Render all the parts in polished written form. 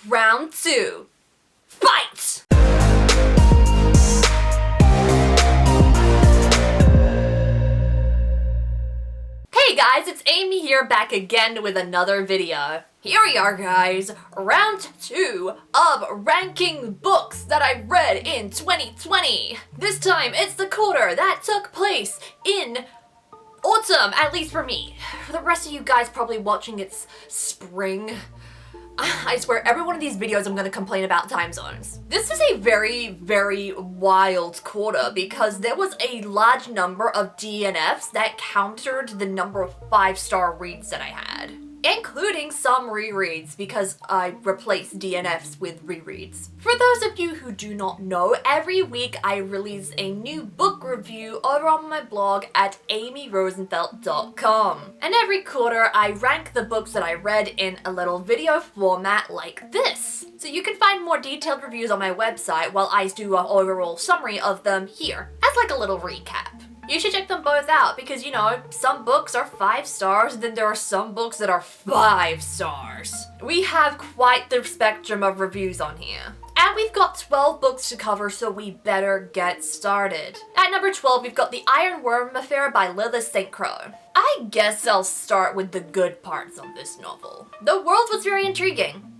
Round 2. Fight! Hey guys, it's Amy here, back again with another video. Here we are, guys. Round 2 of ranking books that I read in 2020. This time, it's the CODA that took place in autumn, at least for me. For the rest of you guys probably watching, it's spring. I swear, every one of these videos I'm gonna complain about time zones. This is a very, very wild CODA because there was a large number of DNFs that countered the number of 5-star reads that I had. Including some rereads because I replaced DNFs with rereads. For those of you who do not know, every week I release a new book review over on my blog at amyrosenfeld.com. And every quarter I rank the books that I read in a little video format like this. So you can find more detailed reviews on my website while I do an overall summary of them here, as like a little recap. You should check them both out because, you know, some books are 5 stars and then there are some books that are 5 stars. We have quite the spectrum of reviews on here. And we've got 12 books to cover, so we better get started. At number 12, we've got The Iron Wyrm Affair by Lilith St. Crow. I guess I'll start with the good parts of this novel. The world was very intriguing.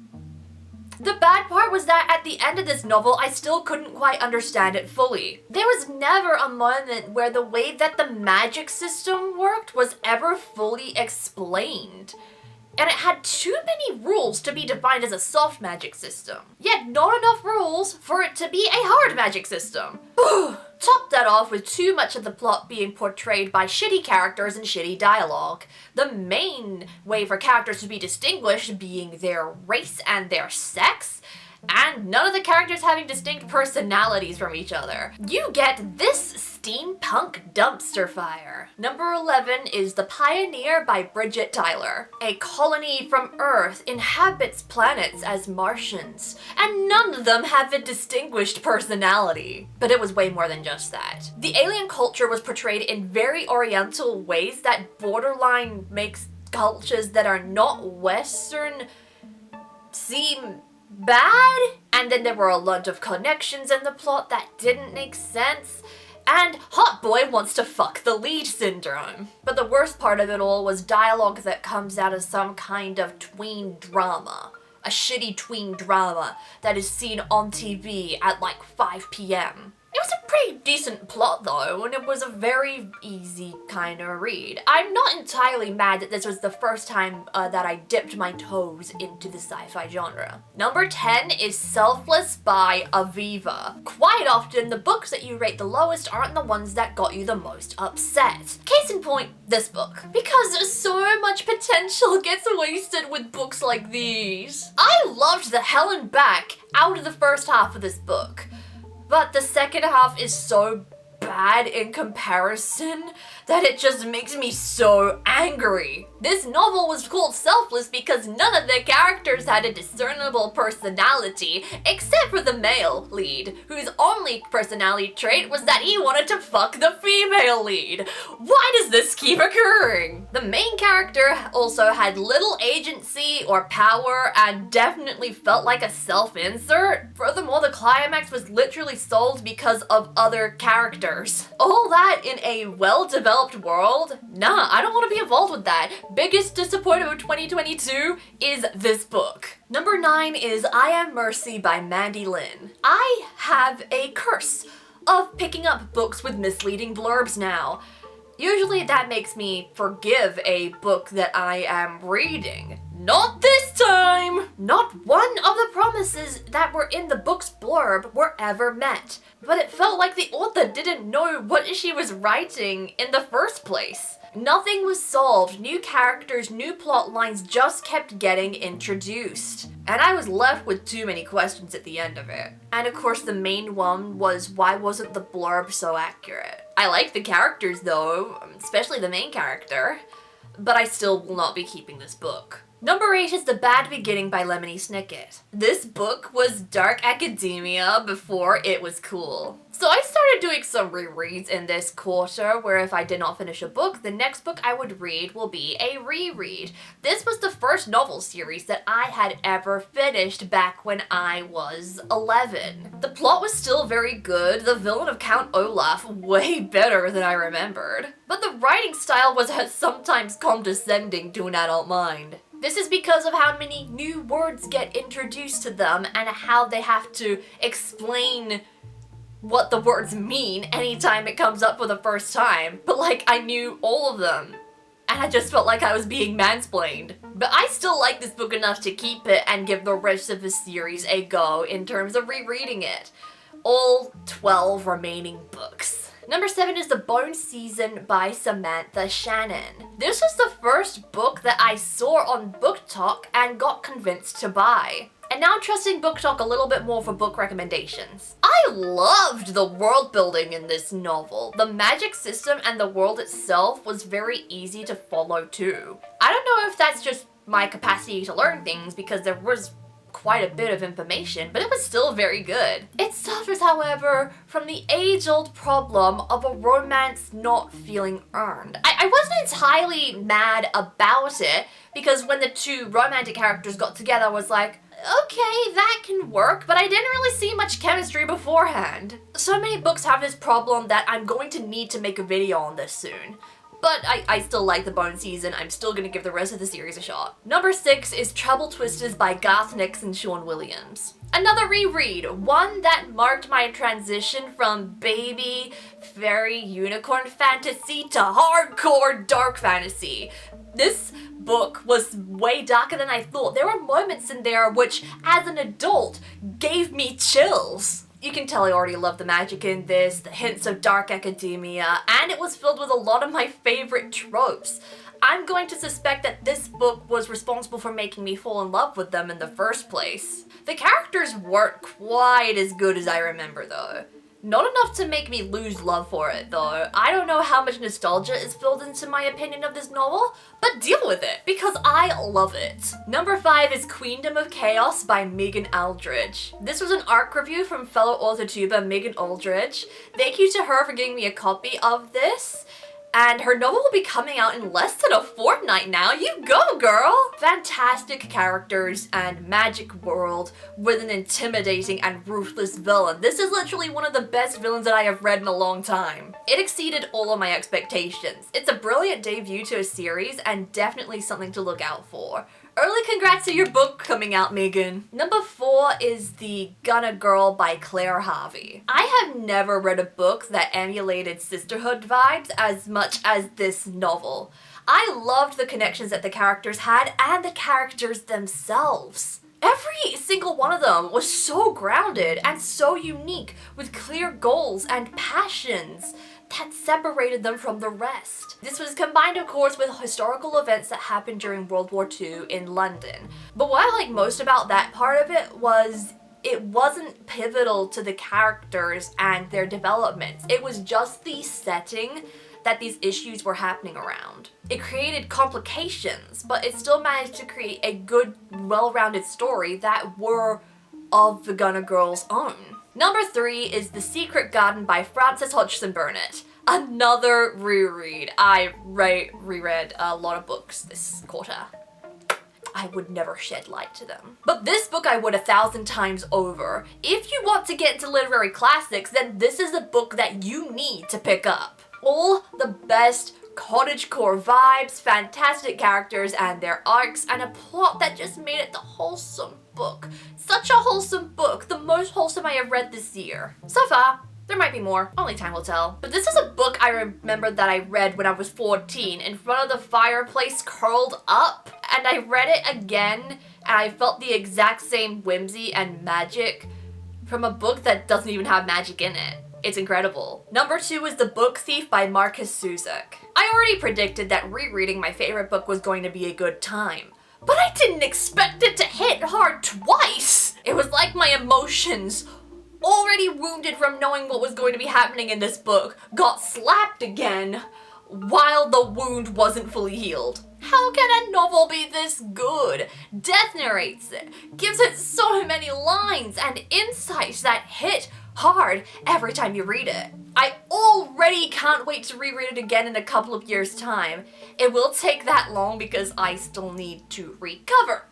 The bad part was that at the end of this novel, I still couldn't quite understand it fully. There was never a moment where the way that the magic system worked was ever fully explained. And it had too many rules to be defined as a soft magic system. Yet not enough rules for it to be a hard magic system. Top that off with too much of the plot being portrayed by shitty characters and shitty dialogue. The main way for characters to be distinguished being their race and their sex, and none of the characters having distinct personalities from each other. You get this steampunk dumpster fire. Number 11 is The Pioneer by Bridget Tyler. A colony from Earth inhabits planets as Martians, and none of them have a distinguished personality. But it was way more than just that. The alien culture was portrayed in very oriental ways that borderline makes cultures that are not Western seem bad, and then there were a lot of connections in the plot that didn't make sense, and hot boy wants to fuck the lead syndrome. But the worst part of it all was dialogue that comes out of some kind of tween drama. A shitty tween drama that is seen on TV at like 5 p.m. It was a pretty decent plot though, and it was a very easy kind of read. I'm not entirely mad that this was the first time that I dipped my toes into the sci-fi genre. Number 10 is Selfless by Aviva. Quite often, the books that you rate the lowest aren't the ones that got you the most upset. Case in point, this book. Because so much potential gets wasted with books like these. I loved the hell and back out of the first half of this book. But the second half is so bad in comparison that it just makes me so angry. This novel was called Selfless because none of the characters had a discernible personality except for the male lead, whose only personality trait was that he wanted to fuck the female lead. Why does this keep occurring? The main character also had little agency or power and definitely felt like a self-insert. Furthermore, the climax was literally sold because of other characters. All that in a well-developed world? Nah, I don't want to be involved with that. Biggest disappointment of 2022 is this book. Number 9 is I Am Mercy by Mandy Lynn. I have a curse of picking up books with misleading blurbs now. Usually that makes me forgive a book that I am reading. Not this time! Not one of the promises that were in the book's blurb were ever met. But it felt like the author didn't know what she was writing in the first place. Nothing was solved, new characters, new plot lines just kept getting introduced. And I was left with too many questions at the end of it. And of course the main one was, why wasn't the blurb so accurate? I like the characters though, especially the main character, but I still will not be keeping this book. Number 8 is The Bad Beginning by Lemony Snicket. This book was dark academia before it was cool. So I started doing some rereads in this quarter, where if I did not finish a book, the next book I would read will be a reread. This was the first novel series that I had ever finished back when I was 11. The plot was still very good, the villain of Count Olaf way better than I remembered. But the writing style was sometimes condescending to an adult mind. This is because of how many new words get introduced to them and how they have to explain what the words mean anytime it comes up for the first time. But like, I knew all of them, and I just felt like I was being mansplained. But I still like this book enough to keep it and give the rest of the series a go in terms of rereading it. All 12 remaining books. Number 7 is The Bone Season by Samantha Shannon. This was the first book that I saw on Book Talk and got convinced to buy. And now I'm trusting Book Talk a little bit more for book recommendations. I loved the world building in this novel. The magic system and the world itself was very easy to follow too. I don't know if that's just my capacity to learn things, because there was quite a bit of information, but it was still very good. It suffers, however, from the age-old problem of a romance not feeling earned. I wasn't entirely mad about it, because when the two romantic characters got together, I was like, okay, that can work, but I didn't really see much chemistry beforehand. So many books have this problem that I'm going to need to make a video on this soon. But I still like The Bone Season. I'm still gonna give the rest of the series a shot. Number 6 is Troubletwisters by Garth Nix and Sean Williams. Another reread, one that marked my transition from baby, fairy, unicorn fantasy to hardcore dark fantasy. This book was way darker than I thought. There were moments in there which, as an adult, gave me chills. You can tell I already love the magic in this, the hints of dark academia, and it was filled with a lot of my favorite tropes. I'm going to suspect that this book was responsible for making me fall in love with them in the first place. The characters weren't quite as good as I remember though. Not enough to make me lose love for it though. I don't know how much nostalgia is filled into my opinion of this novel, but deal with it, because I love it. Number 5 is Queendom of Chaos by Megan Aldridge. This was an ARC review from fellow author-tuber Megan Aldridge. Thank you to her for giving me a copy of this. And her novel will be coming out in less than a fortnight now. You go, girl! Fantastic characters and magic world with an intimidating and ruthless villain. This is literally one of the best villains that I have read in a long time. It exceeded all of my expectations. It's a brilliant debut to a series and definitely something to look out for. Early congrats to your book coming out, Megan. Number 4 is The Gunna Girl by Claire Harvey. I have never read a book that emulated sisterhood vibes as much as this novel. I loved the connections that the characters had and the characters themselves. Every single one of them was so grounded and so unique, with clear goals and passions that separated them from the rest. This was combined, of course, with historical events that happened during World War II in London. But what I like most about that part of it was it wasn't pivotal to the characters and their developments. It was just the setting that these issues were happening around. It created complications, but it still managed to create a good, well-rounded story that were of the Gunna Girl's own. Number 3 is The Secret Garden by Frances Hodgson Burnett. Another reread. I reread a lot of books this quarter. I would never shed light to them. But this book I would 1,000 times over. If you want to get into literary classics, then this is a book that you need to pick up. All the best cottagecore vibes, fantastic characters and their arcs, and a plot that just made it the wholesome book. Such a wholesome book, the most wholesome I have read this year. So far, there might be more, only time will tell. But this is a book I remember that I read when I was 14 in front of the fireplace curled up, and I read it again and I felt the exact same whimsy and magic from a book that doesn't even have magic in it. It's incredible. Number 2 is The Book Thief by Marcus Suzak. I already predicted that rereading my favorite book was going to be a good time, but I didn't expect it to hit hard twice. It was like my emotions, already wounded from knowing what was going to be happening in this book, got slapped again while the wound wasn't fully healed. How can a novel be this good? Death narrates it, gives it so many lines and insights that hit hard every time you read it. I already can't wait to reread it again in a couple of years' time. It will take that long because I still need to recover.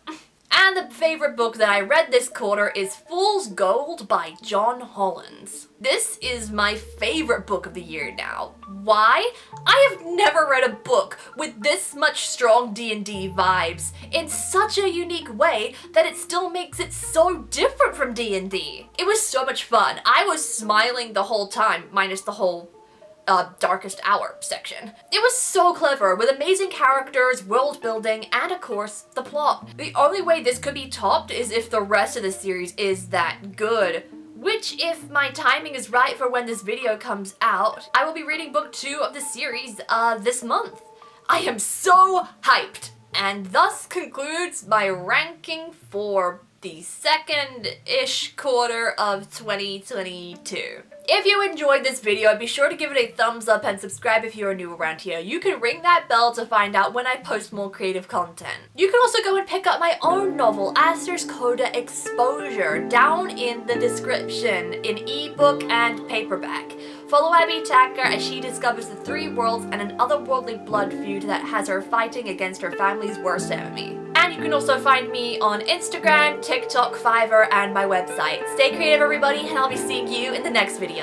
And the favorite book that I read this quarter is Fool's Gold by John Hollins. This is my favorite book of the year now. Why? I have never read a book with this much strong D&D vibes in such a unique way that it still makes it so different from D&D. It was so much fun. I was smiling the whole time, minus the whole Darkest Hour section. It was so clever, with amazing characters, world building, and of course, the plot. The only way this could be topped is if the rest of the series is that good. Which, if my timing is right for when this video comes out, I will be reading book 2 of the series this month. I am so hyped! And thus concludes my ranking for the second-ish quarter of 2022. If you enjoyed this video, be sure to give it a thumbs up and subscribe if you are new around here. You can ring that bell to find out when I post more creative content. You can also go and pick up my own novel, ASTER'S CODA Exposure, down in the description in ebook and paperback. Follow Abby Tacker as she discovers the 3 worlds and an otherworldly blood feud that has her fighting against her family's worst enemy. And you can also find me on Instagram, TikTok, Fiverr, and my website. Stay creative, everybody, and I'll be seeing you in the next video.